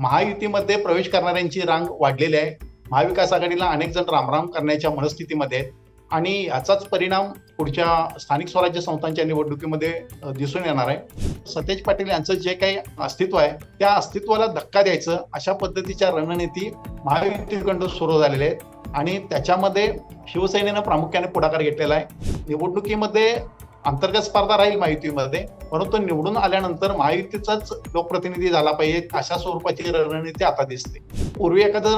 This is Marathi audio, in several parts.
महायुतीमध्ये प्रवेश करणाऱ्यांची रांग वाढलेली आहे. महाविकास आघाडीला अनेक जण रामराम करण्याच्या मनस्थितीमध्ये आहेत आणि याचाच परिणाम पुढच्या स्थानिक स्वराज्य संस्थांच्या निवडणुकीमध्ये दिसून येणार आहे. सतेज पाटील यांचं जे काही अस्तित्व आहे त्या अस्तित्वाला धक्का द्यायचं अशा पद्धतीच्या रणनीती महायुतीकडून सुरू झालेल्या आहेत आणि त्याच्यामध्ये शिवसेनेनं प्रामुख्याने पुढाकार घेतलेला आहे. निवडणुकीमध्ये अंतर्गत स्पर्धा राहील महायुतीमध्ये, परंतु निवडून आल्यानंतर महायुतीचाच लोकप्रतिनिधी झाला पाहिजे अशा स्वरूपाची रणनीती आता दिसते. पूर्वी एखादा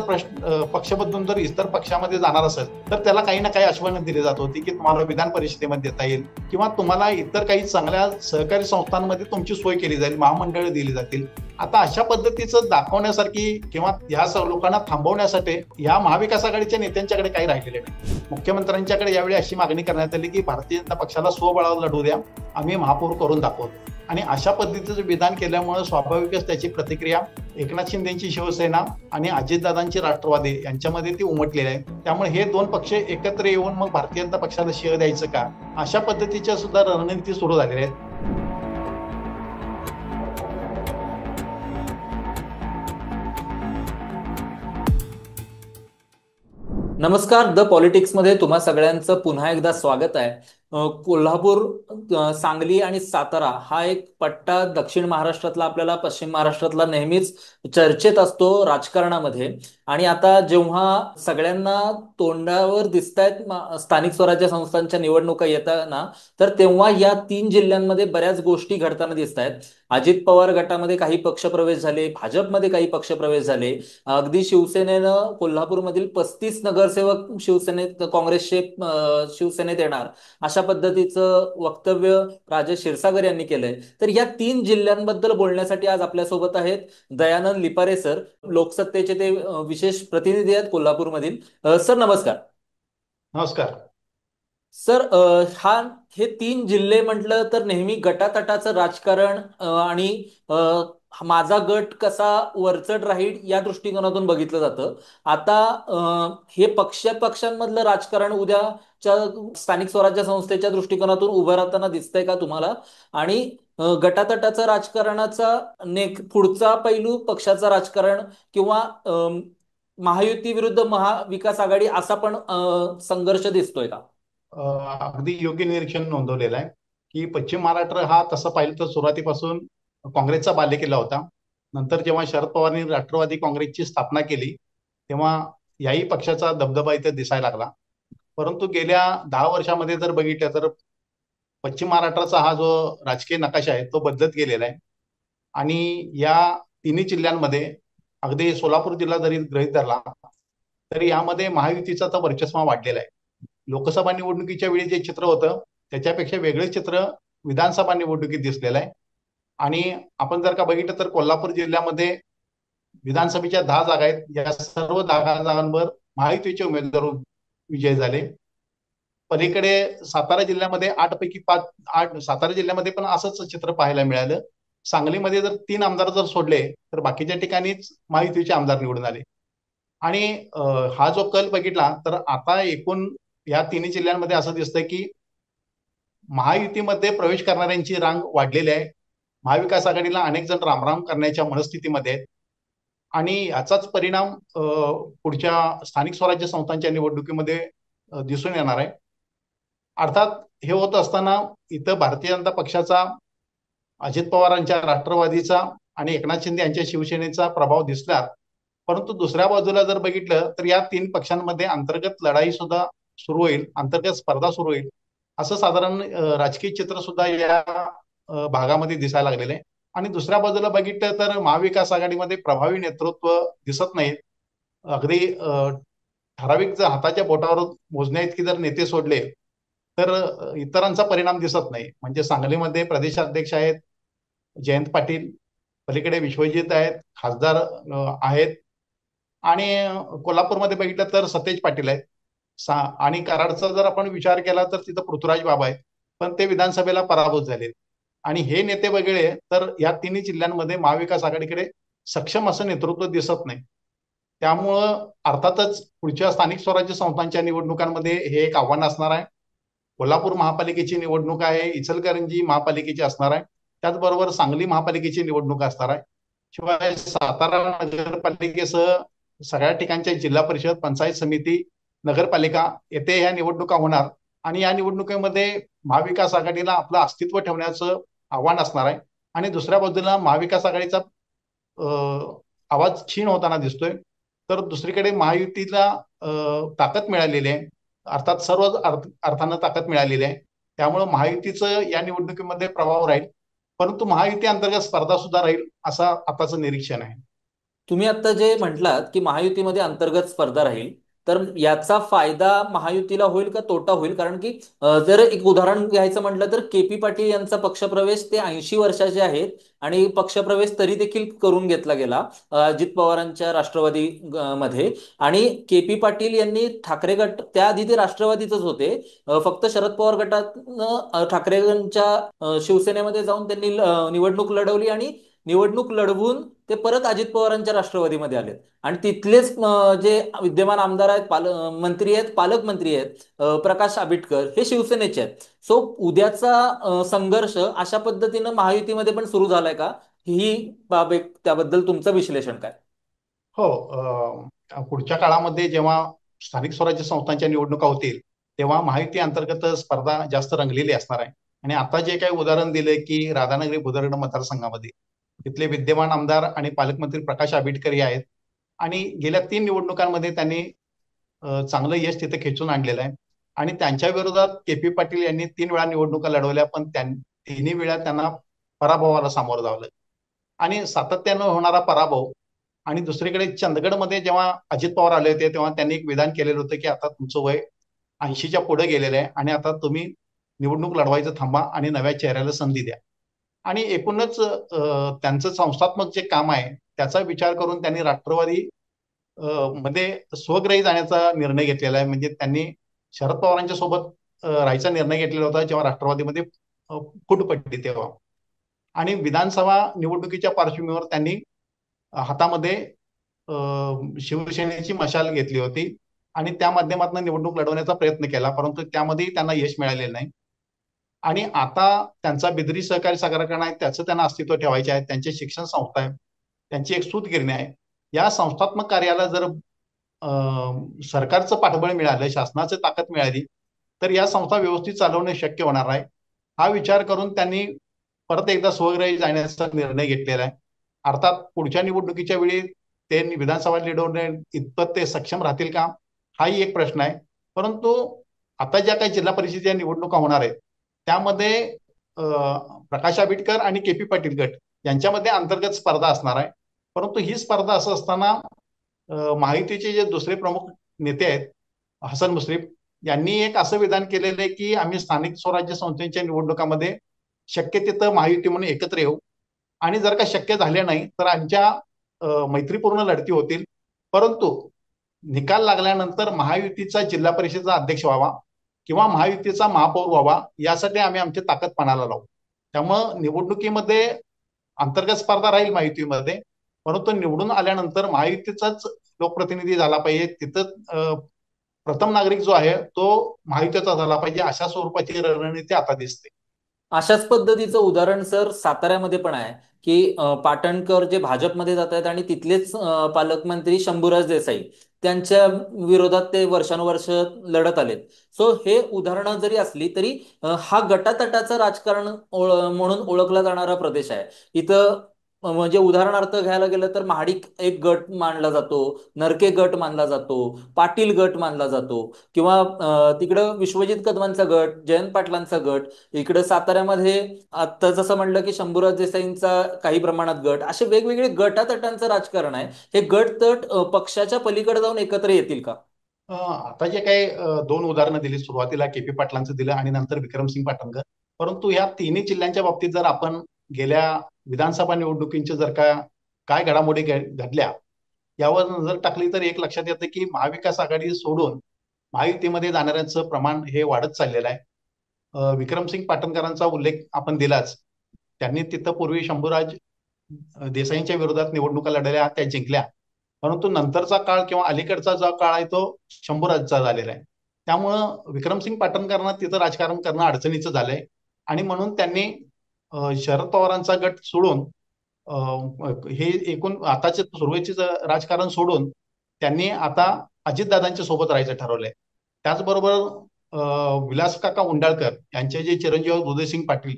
पक्ष बदलून जर इतर पक्षामध्ये जाणार असेल तर त्याला काही ना काही आश्वासन दिली जात होती की तुम्हाला विधान परिषदेमध्ये देता येईल किंवा तुम्हाला इतर काही चांगल्या सहकारी संस्थांमध्ये तुमची सोय केली जाईल, महामंडळे दिली जातील. आता अशा पद्धतीचं दाखवण्यासारखी किंवा या लोकांना थांबवण्यासाठी या महाविकास आघाडीच्या नेत्यांच्याकडे काही राहिलेले नाही. मुख्यमंत्र्यांच्याकडे यावेळी अशी मागणी करण्यात आली की भारतीय जनता पक्षाला स्वबळावर लढू द्या, आम्ही महापौर करून दाखवतो. आणि अशा पद्धतीचं विधान केल्यामुळे स्वाभाविकच त्याची प्रतिक्रिया एकनाथ शिंदेची शिवसेना आणि अजितदादांची राष्ट्रवादी यांच्यामध्ये ती उमटलेली आहे. त्यामुळे हे दोन पक्ष एकत्र येऊन मग भारतीय जनता पक्षाला शिव द्यायचं का, अशा पद्धतीच्या सुद्धा रणनीती सुरू झालेल्या आहेत. नमस्कार, द पॉलिटिक्समध्ये तुम्हा सगळ्यांचं पुन्हा एकदा स्वागत आहे. कोल्हापूर, सांगली आणि सातारा हा एक पट्टा दक्षिण महाराष्ट्रातला आपल्याला पश्चिम महाराष्ट्रातला नेहमीच चर्चेत असतो राजकारणामध्ये. आणि आता जेव्हा सगळ्यांना तोंडावर दिसतायत स्थानिक स्वराज्य संस्थांच्या निवडणुका येताना, तर तेव्हा या 3 जिल्ह्यांमध्ये बऱ्याच गोष्टी घडताना दिसत आहेत. अजित पवार गटामध्ये काही पक्षप्रवेश झाले, भाजपमध्ये काही पक्षप्रवेश झाले. अगदी शिवसेनेनं कोल्हापूरमधील 35 नगरसेवक काँग्रेसचे शिवसेनेत येणार अशा पद्धतीचं वक्तव्य राजेश क्षीरसागर यांनी केलंय. तर या 3 जिल्ह्यांबद्दल बोलण्यासाठी आज आपल्यासोबत आहेत दयानंद लिपारे सर, लोकसत्तेचे ते विशेष प्रतिनिधी आहेत कोल्हापूरमधील. सर नमस्कार. नमस्कार सर, हे 3 जिल्हे म्हटलं तर नेहमी गटातटाचं राजकारण आणि माझा गट कसा वरचढ राहील या दृष्टिकोनातून बघितलं जातं. आता हे पक्षांमधलं राजकारण उद्याच्या स्थानिक स्वराज्य संस्थेच्या दृष्टिकोनातून उभं राहताना दिसतंय का तुम्हाला? आणि गटातटाचं राजकारणाचा पुढचा पैलू पक्षाचं राजकारण किंवा महायुती विरुद्ध महाविकास आघाडी असा पण संघर्ष दिसतोय का? अगदी योग्य निरीक्षण नोंदवलेलं आहे की पश्चिम महाराष्ट्र हा तसं पाहिलं तर सुरुवातीपासून काँग्रेसचा बालेकिल्ला होता. नंतर जेव्हा शरद पवारांनी राष्ट्रवादी काँग्रेसची स्थापना केली तेव्हा याही पक्षाचा दबदबा इथे दिसायला लागला. परंतु गेल्या 10 वर्षामध्ये जर बघितलं तर पश्चिम महाराष्ट्राचा हा जो राजकीय नकाशा आहे तो बदलत गेलेला आहे. आणि या 3 जिल्ह्यांमध्ये अगदी सोलापूर जिल्हा जरी गृहीत धरला तरी यामध्ये महायुतीचा तर वर्चस्व वाढलेला आहे. लोकसभा निवडणुकीच्या वेळी जे चित्र होतं त्याच्यापेक्षा वेगळे चित्र विधानसभा निवडणुकीत दिसलेलं आहे. आणि आपण जर का बघितलं तर कोल्हापूर जिल्ह्यामध्ये विधानसभेच्या 10 जागा आहेत. या सर्व 10 जागांवर महायुतीचे उमेदवार विजय झाले. पलीकडे सातारा जिल्ह्यामध्ये 8 पैकी 5 सातारा जिल्ह्यामध्ये पण असंच चित्र पाहायला मिळालं. सांगलीमध्ये जर 3 आमदार जर सोडले तर बाकीच्या ठिकाणीच महायुतीचे आमदार निवडून आले. आणि हा जो कल बघितला तर आता एकूण या 3 जिल्ह्यांमध्ये असं दिसतंय की महायुतीमध्ये प्रवेश करणाऱ्यांची रांग वाढलेली आहे. महाविकास आघाडीला अनेक जण रामराम करण्याच्या मनस्थितीमध्ये आहेत आणि याचाच परिणाम पुढच्या स्थानिक स्वराज्य संस्थांच्या निवडणुकीमध्ये दिसून येणार आहे. अर्थात हे होत असताना इथं भारतीय जनता पक्षाचा, अजित पवारांच्या राष्ट्रवादीचा आणि एकनाथ शिंदे यांच्या शिवसेनेचा प्रभाव दिसला. परंतु दुसऱ्या बाजूला जर बघितलं तर या 3 पक्षांमध्ये अंतर्गत लढाई सुद्धा सुरू होईल, अंतर्गत स्पर्धा सुरू होईल असं साधारण राजकीय चित्र सुद्धा या भागामध्ये दिसायला लागलेलं आहे. आणि दुसऱ्या बाजूला बघितलं तर महाविकास आघाडीमध्ये प्रभावी नेतृत्व दिसत नाहीत. अगदी ठराविक जर हाताच्या बोटावर मोजण्या इतकी जर नेते सोडले तर इतरांचा परिणाम दिसत नाही. म्हणजे सांगलीमध्ये प्रदेशाध्यक्ष आहेत जयंत पाटील, पलीकडे विश्वजित आहेत, खासदार आहेत, आणि कोल्हापूरमध्ये बघितलं तर सतेज पाटील आहेत. आणि कराडचा जर आपण विचार केला तर तिथं पृथ्वीराज बाबा आहेत, पण ते विधानसभेला पराभूत झाले. आणि हे नेते वगळे तर या 3 जिल्ह्यांमध्ये महाविकास आघाडीकडे सक्षम असं नेतृत्व दिसत नाही. त्यामुळं अर्थातच पुढच्या स्थानिक स्वराज्य संस्थांच्या निवडणुकांमध्ये हे एक आव्हान असणार आहे. कोल्हापूर महापालिकेची निवडणूक आहे, इचलकरंजी महापालिकेची असणार आहे, त्याचबरोबर सांगली महापालिकेची निवडणूक असणार आहे. शिवाय सातारा नगरपालिकेसह सगळ्या ठिकाणच्या जिल्हा परिषद, पंचायत समिती, नगरपालिका येथे ह्या निवडणुका होणार. आणि या निवडणुकीमध्ये महाविकास आघाडीला आपलं अस्तित्व ठेवण्याचं आव्हान असणार आहे. आणि दुसऱ्या बाजूला महाविकास आघाडीचा आवाज क्षीण होताना दिसतोय. तर दुसरीकडे महायुतीला ताकद मिळालेली आहे, अर्थात सर्व अर्थानं ताकद मिळालेली आहे. त्यामुळे महायुतीचं या निवडणुकीमध्ये प्रभाव राहील, परंतु महायुती अंतर्गत स्पर्धा सुद्धा राहील असं आताचं निरीक्षण आहे. तुम्ही आता जे म्हटलात की महायुतीमध्ये अंतर्गत स्पर्धा राहील, तर याचा फायदा महायुतीला होईल का तोटा होईल? कारण की जर एक उदाहरण घ्यायचं म्हटलं तर केपी पाटील यांचा पक्षप्रवेश, ते 80 वर्षाचे आहेत आणि पक्षप्रवेश तरी देखील करून घेतला गेला अजित पवारांच्या राष्ट्रवादी मध्ये. आणि केपी पाटील यांनी ठाकरे गट, त्याआधी ते राष्ट्रवादीतच होते, फक्त शरद पवार गटात ठाकरेंच्या शिवसेनेमध्ये जाऊन त्यांनी निवडणूक लढवली आणि निवडणूक लढवून ते परत अजित पवारांच्या राष्ट्रवादीमध्ये आलेत. आणि तिथलेच जे विद्यमान आमदार आहेत, मंत्री आहेत, पालकमंत्री आहेत, प्रकाश आंबेडकर, हे शिवसेनेचे आहेत. सो उद्याचा संघर्ष अशा पद्धतीनं महायुतीमध्ये पण सुरू झालाय का? ही बाब एक, त्याबद्दल तुमचं विश्लेषण काय? हो. पुढच्या काळामध्ये जेव्हा स्थानिक स्वराज्य संस्थांच्या निवडणुका होतील, तेव्हा महायुती अंतर्गत स्पर्धा जास्त रंगलेली असणार आहे. आणि आता जे काही उदाहरण दिले की राधानगरी बुदरगड मतदारसंघामध्ये तिथले विद्यमान आमदार आणि पालकमंत्री प्रकाश आंबेडकर हे आहेत. आणि गेल्या 3 निवडणुकांमध्ये त्यांनी चांगलं यश तिथे खेचून आणलेलं आहे. आणि त्यांच्या विरोधात केपी पाटील यांनी 3 वेळा निवडणुका लढवल्या, पण तिन्ही वेळा त्यांना पराभवाला सामोरं जावलं. आणि सातत्यानं होणारा पराभव. आणि दुसरीकडे चंदगडमध्ये जेव्हा अजित पवार आले होते, तेव्हा त्यांनी एक विधान केलेलं होतं की आता तुमचं वय 80च्या पुढे गेलेलं आहे आणि आता तुम्ही निवडणूक लढवायचं थांबा आणि नव्या चेहऱ्याला संधी द्या. आणि एकूणच त्यांचं संस्थात्मक जे काम आहे त्याचा विचार करून त्यांनी राष्ट्रवादी मध्ये स्वग्रही जाण्याचा निर्णय घेतलेला आहे. म्हणजे त्यांनी शरद पवारांच्या सोबत राहायचा निर्णय घेतलेला होता जेव्हा राष्ट्रवादीमध्ये फूट पडली तेव्हा. आणि विधानसभा निवडणुकीच्या पार्श्वभूमीवर त्यांनी हातामध्ये शिवसेनेची मशाल घेतली होती आणि त्या माध्यमातून निवडणूक लढवण्याचा प्रयत्न केला, परंतु त्यामध्येही त्यांना यश मिळालेलं नाही. आणि आता त्यांचा बिदरी सहकारी साखर कारखाना आहे, त्याचं त्यांना अस्तित्व ठेवायचे आहे. त्यांचे शिक्षण संस्था आहे, त्यांची एक सूतगिरणी आहे. या संस्थात्मक कार्याला जर सरकारचं पाठबळ मिळालं, शासनाची ताकद मिळाली, तर या संस्था व्यवस्थित चालवणे शक्य होणार आहे. हा विचार करून त्यांनी परत एकदा स्वग्रही जाण्याचा निर्णय घेतलेला आहे. अर्थात पुढच्या निवडणुकीच्या वेळी ते विधानसभा लढवणे इतपत ते सक्षम राहतील का, हाही एक प्रश्न आहे. परंतु आता ज्या काही जिल्हा परिषदेच्या निवडणुका होणार आहेत त्यामध्ये प्रकाश आंबेडकर आणि केपी पाटील गट यांच्यामध्ये अंतर्गत स्पर्धा असणार आहे. परंतु ही स्पर्धा असं असताना महायुतीचे जे दुसरे प्रमुख नेते आहेत, हसन मुश्रीफ यांनी एक असं विधान केलेलं आहे की आम्ही स्थानिक स्वराज्य संस्थेच्या निवडणुकामध्ये शक्य तिथं महायुती म्हणून एकत्र येऊ. आणि जर का शक्य झाले नाही तर आमच्या मैत्रीपूर्ण लढती होतील. परंतु निकाल लागल्यानंतर महायुतीचा जिल्हा परिषदेचा अध्यक्ष व्हावा किंवा महायुतीचा महापौर व्हावा, यासाठी आम्ही आमची ताकद पणाला लावू. त्यामुळं निवडणुकीमध्ये अंतर्गत स्पर्धा राहील महायुतीमध्ये, परंतु निवडून आल्यानंतर महायुतीचाच लोकप्रतिनिधी झाला पाहिजे. तिथं प्रथम नागरिक जो आहे तो महायुतीचा झाला पाहिजे, अशा स्वरूपाची रणनीती आता दिसते. अशाच पद्धतीचं उदाहरण सर साताऱ्यामध्ये पण आहे की पाटणकर जे भाजपमध्ये जात आहेत आणि तिथलेच पालकमंत्री शंभूराज देसाई, त्यांच्या विरोधात ते वर्षानुवर्ष लढत आलेत. सो हे उदाहरणं जरी असली तरी हा गटातटाचं राजकारण म्हणून ओळखला जाणारा प्रदेश आहे. इथं म्हणजे उदाहरणार्थ घ्यायला गेलं तर महाडिक एक गट मानला जातो, नरके गट मानला जातो, पाटील गट मानला जातो, किंवा तिकडं विश्वजित कदमांचा गट, जयंत पाटलांचा गट, इकडं साताऱ्यामध्ये आता जसं म्हणलं की शंभूराज देसाईंचा काही प्रमाणात गट, असे वेगवेगळे गटातटांचं राजकारण आहे. हे गटतट पक्षाच्या पलीकडे जाऊन एकत्र येतील का? आता जे काही 2 उदाहरणं दिली, सुरुवातीला केपी पाटलांचं दिलं आणि नंतर विक्रमसिंग पाटणकर. परंतु या तिन्ही जिल्ह्यांच्या बाबतीत जर आपण गेल्या विधानसभा निवडणुकींच्या जर का काय घडामोडी घडल्या यावर नजर टाकली तर एक लक्षात येतं की महाविकास आघाडी सोडून महायुतीमध्ये जाणाऱ्यांचं प्रमाण हे वाढत चाललेलं आहे. विक्रमसिंग पाटणकरांचा उल्लेख आपण दिलाच. त्यांनी तिथं पूर्वी शंभूराज देसाईंच्या विरोधात निवडणुका लढल्या, त्या जिंकल्या. परंतु नंतरचा काळ किंवा अलीकडचा जो काळ आहे तो शंभूराजचा झालेला आहे. त्यामुळं विक्रमसिंग पाटणकरांना तिथं राजकारण करणं अडचणीचं झालंय. आणि म्हणून त्यांनी शरद पवारांचा गट सोडून हे एकूण आताचे सुरुवातीच राजकारण सोडून त्यांनी आता अजितदादांच्या सोबत राहायचं ठरवलंय. त्याचबरोबर विलास काका उंडाळकर यांचे जे चिरंजीव उदयसिंग पाटील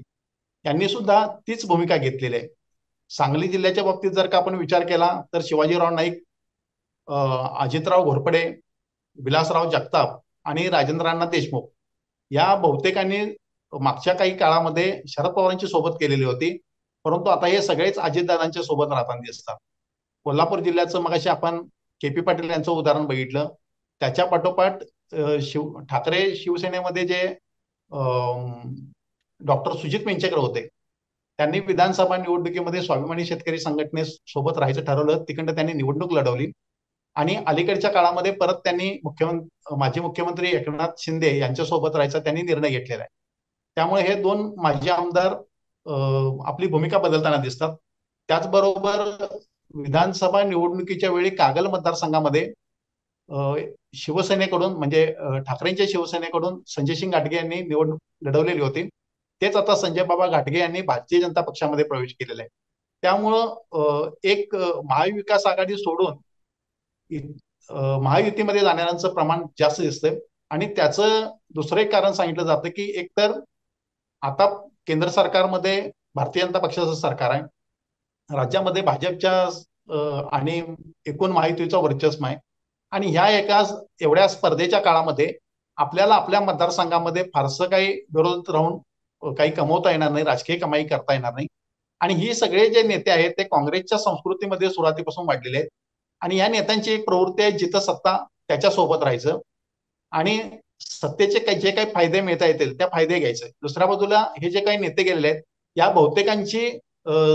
यांनी सुद्धा तीच भूमिका घेतलेली आहे. सांगली जिल्ह्याच्या बाबतीत जर का आपण विचार केला तर शिवाजीराव नाईक, अजितराव घोरपडे, विलासराव जगताप आणि राजेंद्रनाथ देशमुख या बहुतेकांनी मागच्या काही काळामध्ये शरद पवारांची सोबत केलेली होती. परंतु आता हे सगळेच अजितदादांच्या सोबत राहताना दिसतात. कोल्हापूर जिल्ह्याचं मगाशी आपण के पी पाटील यांचं उदाहरण बघितलं. त्याच्या पाठोपाठ ठाकरे शिवसेनेमध्ये जे डॉक्टर सुजित मेंचेकर होते, त्यांनी विधानसभा निवडणुकीमध्ये स्वाभिमानी शेतकरी संघटनेसोबत राहायचं ठरवलं. तिकडं त्यांनी निवडणूक लढवली आणि अलीकडच्या काळामध्ये परत त्यांनी माजी मुख्यमंत्री एकनाथ शिंदे यांच्यासोबत राहायचा त्यांनी निर्णय घेतलेला आहे. त्यामुळे हे दोन माजी आमदार आपली भूमिका बदलताना दिसतात. त्याचबरोबर विधानसभा निवडणुकीच्या वेळी कागल मतदारसंघामध्ये शिवसेनेकडून म्हणजे ठाकरेंच्या शिवसेनेकडून संजय सिंग घाटगे यांनी निवडणूक लढवलेली होती. तेच आता संजय बाबा घाटगे यांनी भारतीय जनता पक्षामध्ये प्रवेश केलेला आहे. त्यामुळं एक महाविकास आघाडी सोडून महायुतीमध्ये जाणाऱ्यांचं प्रमाण जास्त दिसतंय. आणि त्याचं दुसरं एक कारण सांगितलं जातं की एकतर आता केंद्र सरकारमध्ये भारतीय जनता पक्षाचं सरकार आहे, राज्यामध्ये भाजपच्या आणि एकूण महायुतीचं वर्चस्व आहे. आणि ह्या एवढ्या स्पर्धेच्या काळामध्ये आपल्याला आपल्या मतदारसंघामध्ये फारसं काही विरोधात राहून काही कमवता येणार नाही, राजकीय कमाई करता येणार नाही. आणि ही सगळे जे नेते आहेत ते काँग्रेसच्या संस्कृतीमध्ये सुरुवातीपासून वाढलेले आहेत. आणि या नेत्यांची एक प्रवृत्ती आहे जिथं सत्ता त्याच्या सोबत राहायचं आणि सत्तेचे जे काही फायदे मिळता येतील त्या फायदे घ्यायचे. दुसऱ्या बाजूला हे जे काही नेते गेलेले आहेत या बहुतेकांची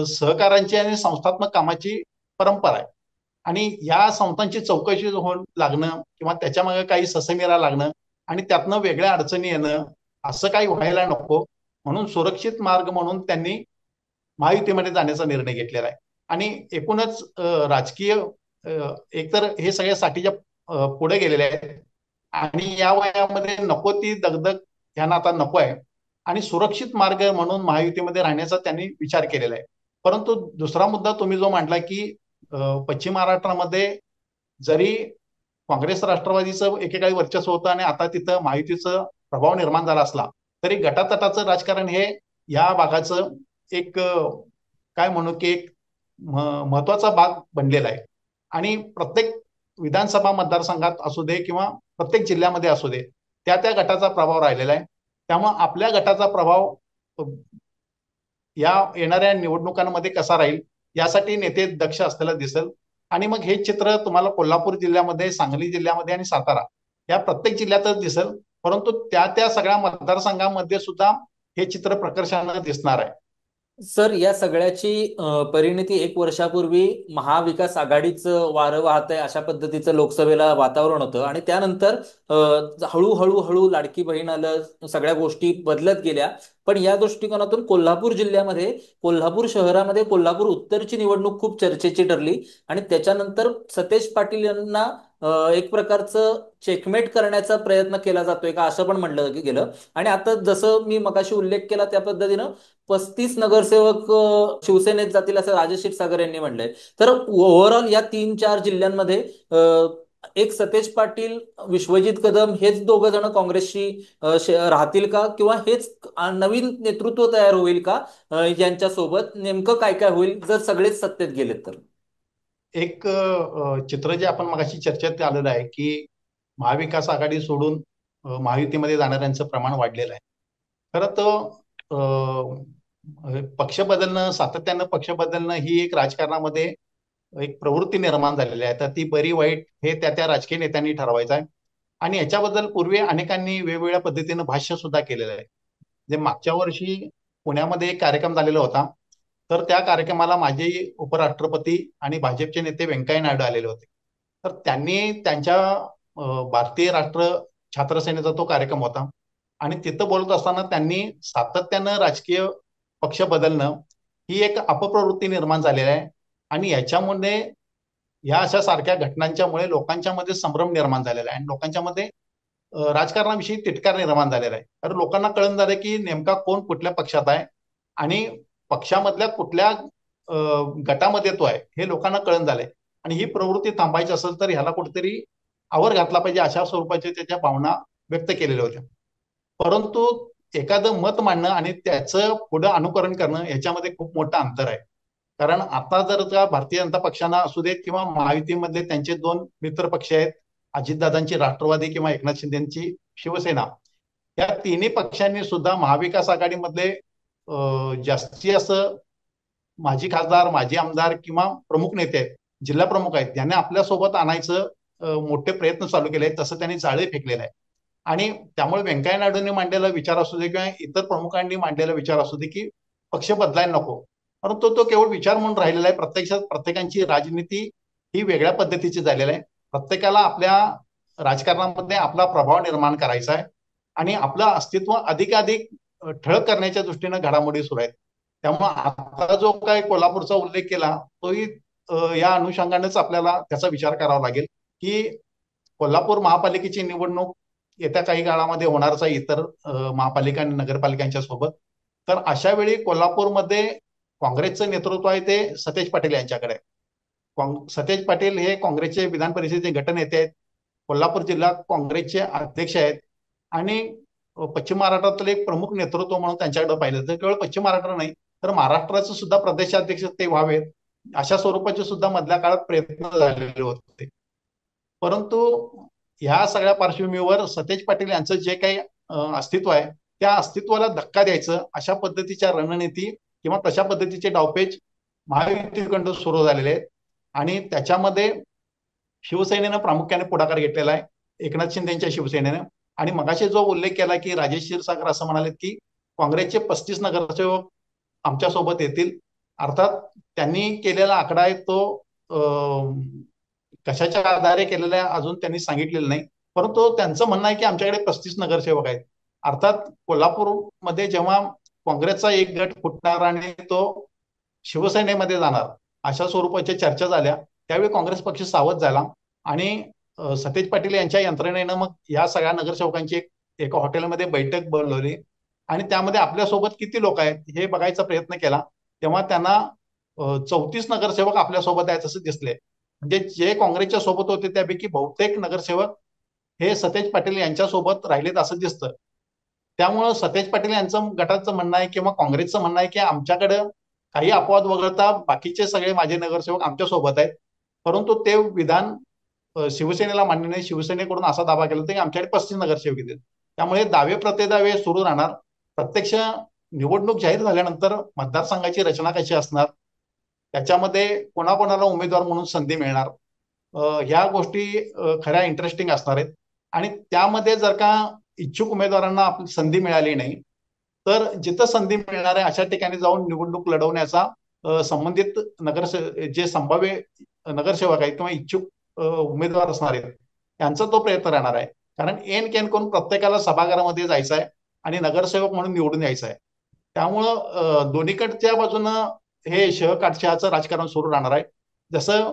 सहकारांची आणि संस्थात्मक कामाची परंपरा आहे. आणि या संस्थांची चौकशी होऊन लागणं किंवा त्याच्या मागे काही ससेमिरा लागणं आणि त्यातनं वेगळ्या अडचणी येणं असं काही व्हायला नको म्हणून सुरक्षित मार्ग म्हणून त्यांनी महायुतीमध्ये जाण्याचा निर्णय घेतलेला आहे. आणि एकूणच राजकीय एकतर हे सगळ्या साठीच्या पुढे गेलेले आहेत आणि या वयामध्ये नको ती दगदग यांना आता नको आहे आणि सुरक्षित मार्ग म्हणून महायुतीमध्ये राहण्याचा त्यांनी विचार केलेला आहे. परंतु दुसरा मुद्दा तुम्ही जो मांडला की पश्चिम महाराष्ट्रामध्ये जरी काँग्रेस राष्ट्रवादीचं एकेकाळी वर्चस्व होतं आणि आता तिथं महायुतीचा प्रभाव निर्माण झाला असला तरी गटातटाचं राजकारण हे या भागाचं एक काय म्हणू की एक महत्वाचा भाग बनलेला आहे. आणि प्रत्येक विधानसभा मतदारसंघात असू दे किंवा प्रत्येक जिल्ह्यामध्ये असू दे त्या त्या गटाचा प्रभाव राहिलेला आहे. त्यामुळे आपल्या गटाचा प्रभाव या येणाऱ्या निवडणुकांमध्ये कसा राहील यासाठी नेते दक्ष असलेला दिसेल. आणि मग हे चित्र तुम्हाला कोल्हापूर जिल्ह्यामध्ये, सांगली जिल्ह्यामध्ये आणि सातारा या प्रत्येक जिल्ह्यातच दिसेल. परंतु त्या त्या सगळ्या मतदारसंघामध्ये सुद्धा हे चित्र प्रकर्षानं दिसणार आहे. सर, या सगळ्याची परिणती 1 वर्षापूर्वी महाविकास आघाडीचं वारं वाहत आहे अशा पद्धतीचं लोकसभेला वातावरण होतं आणि त्यानंतर हळूहळू हळू लाडकी बहीण आलं, सगळ्या गोष्टी बदलत गेल्या. पण या दृष्टिकोनातून कोल्हापूर जिल्ह्यामध्ये, कोल्हापूर शहरामध्ये कोल्हापूर उत्तरची निवडणूक खूप चर्चेची ठरली आणि त्याच्यानंतर सतेज पाटील यांना एक प्रकारचं चेकमेट करण्याचा प्रयत्न केला जातोय का असं पण म्हणलं गेलं. आणि आता जसं मी मगाशी उल्लेख केला त्या पद्धतीनं 35 नगरसेवक शिवसेनेत जातील असं राजेश क्षीरसागर यांनी म्हणलंय. तर ओव्हरऑल या 3-4 जिल्ह्यांमध्ये एक सतेज पाटील, विश्वजित कदम हेच दोघं जण काँग्रेसशी राहतील का किंवा हेच नवीन नेतृत्व तयार होईल का यांच्यासोबत? नेमकं काय काय होईल जर सगळेच सत्तेत गेलेत तर? एक चित्र जे आपण मगाशी चर्चेत आलेलं आहे की महाविकास आघाडी सोडून महायुतीमध्ये जाणाऱ्यांचं प्रमाण वाढलेलं आहे. खरं तर पक्ष बदलणं, सातत्यानं पक्ष बदलणं ही एक राजकारणामध्ये एक प्रवृत्ती निर्माण झालेली आहे. तर ती बरी वाईट हे त्या त्या राजकीय नेत्यांनी ठरवायचं आहे. आणि याच्याबद्दल पूर्वी अनेकांनी वेगवेगळ्या पद्धतीनं भाष्य सुद्धा केलेलं आहे. जे मागच्या वर्षी पुण्यामध्ये एक कार्यक्रम झालेला होता, तर त्या कार्यक्रमाला माजी उपराष्ट्रपती आणि भाजपचे नेते व्यंकय्या नायडू आलेले होते. तर त्यांनी त्यांच्या भारतीय राष्ट्र छात्र सेनेचा तो कार्यक्रम होता आणि तिथं बोलत असताना त्यांनी सातत्यानं राजकीय पक्ष बदलणं ही एक अपप्रवृत्ती निर्माण झालेली आहे. आणि याच्यामुळे या अशा सारख्या घटनांच्यामुळे लोकांच्या मध्ये संभ्रम निर्माण झालेला आहे आणि लोकांच्या मध्ये राजकारणाविषयी तिटकार निर्माण झालेला आहे. तर लोकांना कळून झालं की नेमका कोण कुठल्या पक्षात आहे आणि पक्षामधल्या कुठल्या गटामध्ये तो आहे हे लोकांना कळून झालंय. आणि ही प्रवृत्ती थांबायची असेल तर ह्याला कुठेतरी आवर घातला पाहिजे, अशा स्वरूपाच्या त्याच्या भावना व्यक्त केलेल्या होत्या. परंतु एखादं मत मांडणं आणि त्याचं पुढे अनुकरण करणं ह्याच्यामध्ये खूप मोठं अंतर आहे. कारण आता जर का भारतीय जनता पक्षानं असू देत किंवा महायुतीमधले त्यांचे दोन मित्र पक्ष आहेत, अजितदादांची राष्ट्रवादी किंवा एकनाथ शिंदेची शिवसेना, या तिन्ही पक्षांनी सुद्धा महाविकास आघाडीमधले जास्ती असं माजी खासदार, माजी आमदार किंवा प्रमुख नेते आहेत, जिल्हा प्रमुख आहेत, त्यांनी आपल्यासोबत आणायचं मोठे प्रयत्न चालू केले आहेत. तसं त्यांनी जाळे फेकलेलं आहे. आणि त्यामुळे व्यंकय्या नायडूंनी मांडलेला विचार असू दे किंवा इतर प्रमुखांनी मांडलेला विचार असू दे की पक्ष बदलायला नको, परंतु तो केवळ विचार म्हणून राहिलेला आहे. प्रत्यक्षात प्रत्येकाची राजनीती ही वेगळ्या पद्धतीची झालेली आहे. प्रत्येकाला आपल्या राजकारणामध्ये आपला प्रभाव निर्माण करायचा आहे आणि आपलं अस्तित्व अधिकाधिक ठळक करण्याच्या दृष्टीनं घडामोडी सुरू आहेत. त्यामुळे आता जो काही कोल्हापूरचा उल्लेख केला तोही या अनुषंगानेच आपल्याला त्याचा विचार करावा लागेल की कोल्हापूर महापालिकेची निवडणूक येत्या काही काळामध्ये होणारच आहे इतर महापालिका आणि नगरपालिकांच्या सोबत. तर अशा वेळी कोल्हापूरमध्ये काँग्रेसचं नेतृत्व आहे ते सतेज पाटील यांच्याकडे आहे. सतेज पाटील हे काँग्रेसचे विधान परिषदेचे गटनेते आहेत, कोल्हापूर जिल्हा काँग्रेसचे अध्यक्ष आहेत आणि पश्चिम महाराष्ट्रातील एक प्रमुख नेतृत्व म्हणून त्यांच्याकडे पाहिलं तर केवळ पश्चिम महाराष्ट्र नाही तर महाराष्ट्राचे सुद्धा प्रदेशाध्यक्ष ते व्हावेत अशा स्वरूपाचे सुद्धा मधल्या काळात प्रयत्न झालेले होते. परंतु ह्या सगळ्या पार्श्वभूमीवर सतेज पाटील यांचं जे काही अस्तित्व आहे त्या अस्तित्वाला धक्का द्यायचं अशा पद्धतीच्या रणनीती किंवा तशा पद्धतीचे डावपेच महायुतीकडून सुरू झालेले आहेत. आणि त्याच्यामध्ये शिवसेनेनं प्रामुख्याने पुढाकार घेतलेला आहे, एकनाथ शिंदेच्या शिवसेनेनं. आणि मगाशी जो उल्लेख केला की राजेश क्षीरसागर असं म्हणाले की काँग्रेसचे 35 नगरसेवक आमच्या सोबत येतील, अर्थात त्यांनी केलेला आकडा आहे तो कशाच्या आधारे केलेला आहे अजून त्यांनी सांगितलेलं नाही. परंतु त्यांचं म्हणणं आहे की आमच्याकडे 35 नगरसेवक आहेत. अर्थात कोल्हापूरमध्ये जेव्हा काँग्रेसचा एक गट फुटणार आणि तो शिवसेनेमध्ये जाणार अशा स्वरूपाच्या चर्चा झाल्या, त्यावेळी काँग्रेस पक्ष सावध झाला आणि सतेज पाटील यांच्या यंत्रणेनं मग या सगळ्या नगरसेवकांची एका हॉटेलमध्ये बैठक बोलवली आणि त्यामध्ये आपल्यासोबत किती लोक आहेत हे बघायचा प्रयत्न केला. तेव्हा त्यांना 34 नगरसेवक आपल्यासोबत आहेत असं दिसले. म्हणजे जे काँग्रेसच्या सोबत होते त्यापैकी बहुतेक नगरसेवक हे सतेज पाटील यांच्या सोबत राहिलेत असं दिसतं. त्यामुळं सतेज पाटील यांचं गटाचं म्हणणं आहे किंवा काँग्रेसचं म्हणणं आहे की आमच्याकडे काही अपवाद वगळता बाकीचे सगळे माझे नगरसेवक आमच्या सोबत आहेत. परंतु ते विधान शिवसेनेला मान्य नाही. शिवसेनेकडून असा दावा केला होता की आमच्याकडे 35 नगरसेवक येतील. त्यामुळे दावे प्रतिदावे सुरू राहणार. प्रत्यक्ष निवडणूक जाहीर झाल्यानंतर मतदारसंघाची रचना कशी असणार, त्याच्यामध्ये कोणाकोणाला उमेदवार म्हणून संधी मिळणार, ह्या गोष्टी खऱ्या इंटरेस्टिंग असणार आहेत. आणि त्यामध्ये जर का इच्छुक उमेदवारांना आपली संधी मिळाली नाही तर जिथं संधी मिळणार आहे अशा ठिकाणी जाऊन निवडणूक लढवण्याचा संबंधित जे संभाव्य नगरसेवक आहेत किंवा इच्छुक उमेदवार असणार आहेत त्यांचा तो प्रयत्न राहणार आहे. कारण एन केन करून प्रत्येकाला सभागृहामध्ये जायचं आहे आणि नगरसेवक म्हणून निवडून यायचं आहे. त्यामुळं दोन्हीकडच्या बाजूनं हे शहकाटशहाचं राजकारण सुरू राहणार आहे. जसं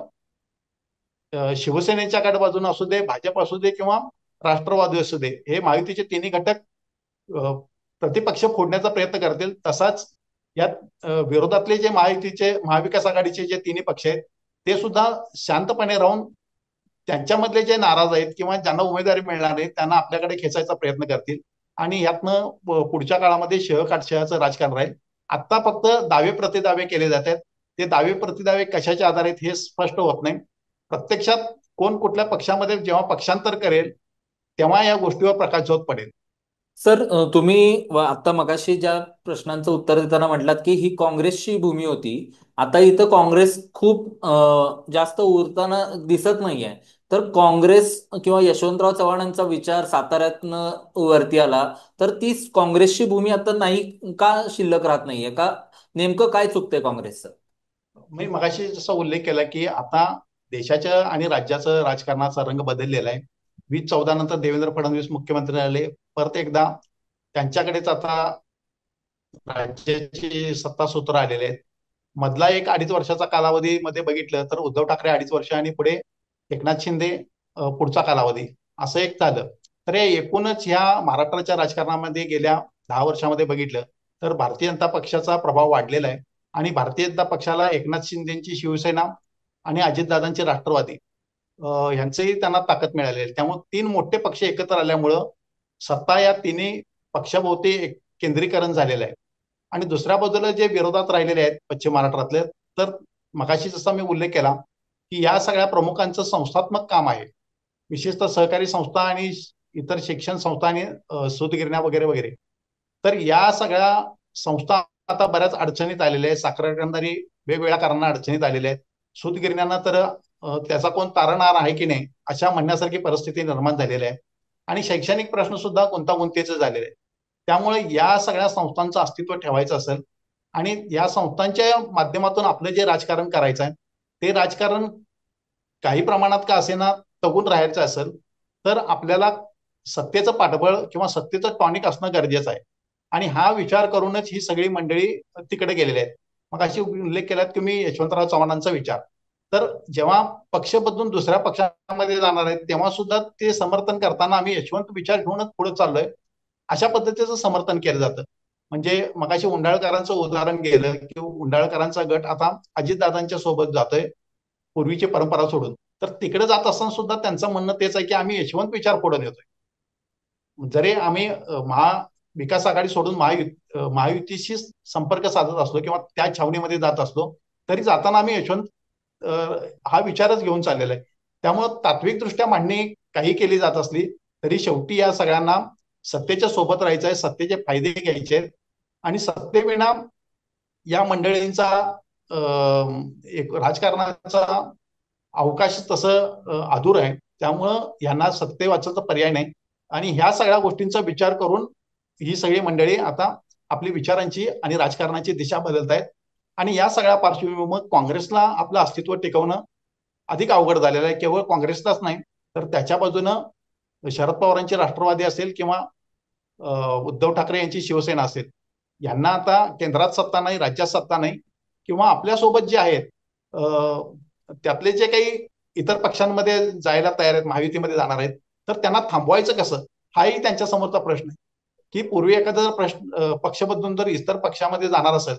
शिवसेनेच्या कडे बाजूने असू दे, भाजप असू दे किंवा राष्ट्रवादी असू दे, हे महायुतीचे तिन्ही घटक प्रतिपक्ष फोडण्याचा प्रयत्न करतील, तसाच यात विरोधातले जे महाविकास आघाडीचे जे तिन्ही पक्ष आहेत ते सुद्धा शांतपणे राहून त्यांच्यामधले जे नाराज आहेत किंवा ज्यांना उमेदवारी मिळणार नाही त्यांना आपल्याकडे खेचायचा प्रयत्न करतील आणि यातनं पुढच्या काळामध्ये शहकाटशहाचं राजकारण राहील. आता फक्त दावे प्रतिदावे केले जात आहेत. ते दावे प्रतिदावे कशाच्या आधारे हे स्पष्ट होत नाही. प्रत्यक्षात कोण कुठल्या पक्षामध्ये जेव्हा पक्षांतर करेल तेव्हा या गोष्टीवर प्रकाशझोत पडेल. सर, तुम्ही आता मगाशी ज्या प्रश्नांचं उत्तर देताना म्हटलात की ही काँग्रेसची भूमी होती. आता इथं काँग्रेस खूप जास्त उरताना दिसत नाहीये. तर काँग्रेस किंवा यशवंतराव चव्हाणांचा विचार साताऱ्यातनं वरती आला तर ती काँग्रेसची भूमी आता नाही का शिल्लक राहत नाहीये का? नेमकं काय चुकतंय काँग्रेसचं? मी मगाशी जसा उल्लेख केला की आता देशाच्या आणि राज्याचं राजकारणाचा रंग बदललेला आहे. 2014 नंतर देवेंद्र फडणवीस मुख्यमंत्री झाले. परत एकदा त्यांच्याकडेच आता राज्याची सत्तासूत्र आलेले आहेत. मधला एक 2.5 वर्षाचा कालावधीमध्ये बघितलं तर उद्धव ठाकरे 2.5 वर्ष आणि पुढे एकनाथ शिंदे पुढचा कालावधी असं एक झालं. तर हे एकूणच ह्या महाराष्ट्राच्या राजकारणामध्ये गेल्या 10 वर्षामध्ये बघितलं तर भारतीय जनता पक्षाचा प्रभाव वाढलेला आहे आणि भारतीय जनता पक्षाला एकनाथ शिंदेची शिवसेना आणि अजितदादांचे राष्ट्रवादी ह्यांचेही त्यांना ताकद मिळाली आहे. त्यामुळे तीन मोठे पक्ष एकत्र आल्यामुळं सत्ता या तिन्ही पक्षाभोवती एक केंद्रीकरण झालेलं आहे. आणि दुसऱ्या बाजूला जे विरोधात राहिलेले आहेत पश्चिम महाराष्ट्रातले, तर मगाशी जसा मी उल्लेख केला की या सगळ्या प्रमुखांचं संस्थात्मक काम आहे, विशेषतः सहकारी संस्था आणि इतर शिक्षण संस्था आणि सूतगिरण्या वगैरे वगैरे. तर या सगळ्या संस्था आता बऱ्याच अडचणीत आलेल्या आहेत. साखर कारखानदारी वेगवेगळ्या कारणांना अडचणीत आलेल्या आहेत. सूतगिरण्यांना तर त्याचा कोण तारणहार आहे की नाही अशा म्हणण्यासारखी परिस्थिती निर्माण झालेली आहे. आणि शैक्षणिक प्रश्न सुद्धा गुंतागुंतीचे झालेले आहेत. त्यामुळे या सगळ्या संस्थांचं अस्तित्व ठेवायचं असेल आणि या संस्थांच्या माध्यमातून आपलं जे राजकारण करायचं आहे ते राजकारण काही प्रमाणात का असेना तगून राहायचं असेल तर आपल्याला सत्तेचं पाठबळ किंवा सत्तेचं टॉनिक असणं गरजेचं आहे. आणि हा विचार करूनच ही सगळी मंडळी तिकडे गेलेली आहेत. मग अशी उल्लेख केलात की मी यशवंतराव चव्हाणांचा विचार, तर जेव्हा पक्ष बदलून दुसऱ्या पक्षामध्ये जाणार आहेत तेव्हा सुद्धा ते समर्थन करताना आम्ही यशवंत विचार घेऊनच पुढे चाललोय अशा पद्धतीचं समर्थन केलं जातं. म्हणजे मगाशी उंडाळकरांचं उदाहरण गेलं की उंडाळकरांचा गट आता अजितदादांच्या सोबत जातोय पूर्वीची परंपरा सोडून. तर तिकडे जात असताना सुद्धा त्यांचं म्हणणं तेच आहे की आम्ही यशवंत विचार पुढे नेतोय. जरी आम्ही महाविकास आघाडी सोडून महायुतीशी संपर्क साधत असलो किंवा त्या छावणीमध्ये जात असलो तरी जाताना आम्ही यशवंत हा विचारच घेऊन चाललेला आहे. त्यामुळं तात्विकदृष्ट्या मांडणी काही केली जात असली तरी शेवटी या सगळ्यांना सत्तेच्या सोबत राहायचं आहे, सत्तेचे फायदे घ्यायचे आहेत. आणि सत्तेविना या मंडळींचा एक राजकारणाचा अवकाश तसं अधूर आहे. त्यामुळं यांना सत्ते वाचायचा पर्याय नाही. आणि ह्या सगळ्या गोष्टींचा विचार करून ही सगळी मंडळी आता आपली विचारांची आणि राजकारणाची दिशा बदलत आहेत. आणि या सगळ्या पार्श्वभूमीवर काँग्रेसला आपलं अस्तित्व टिकवणं अधिक अवघड झालेलं आहे. केवळ काँग्रेसलाच नाही तर त्याच्या बाजूनं शरद पवारांची राष्ट्रवादी असेल किंवा उद्धव ठाकरे यांची शिवसेना असेल, यांना आता केंद्रात सत्ता नाही, राज्यात सत्ता नाही किंवा आपल्यासोबत जे आहेत त्यातले जे काही इतर पक्षांमध्ये जायला तयार आहेत, महायुतीमध्ये जाणार आहेत, तर त्यांना थांबवायचं कसं हाही त्यांच्या समोरचा प्रश्न आहे. की पूर्वी एखादा प्रश्न पक्ष बदलून जर इतर पक्षामध्ये जाणार असेल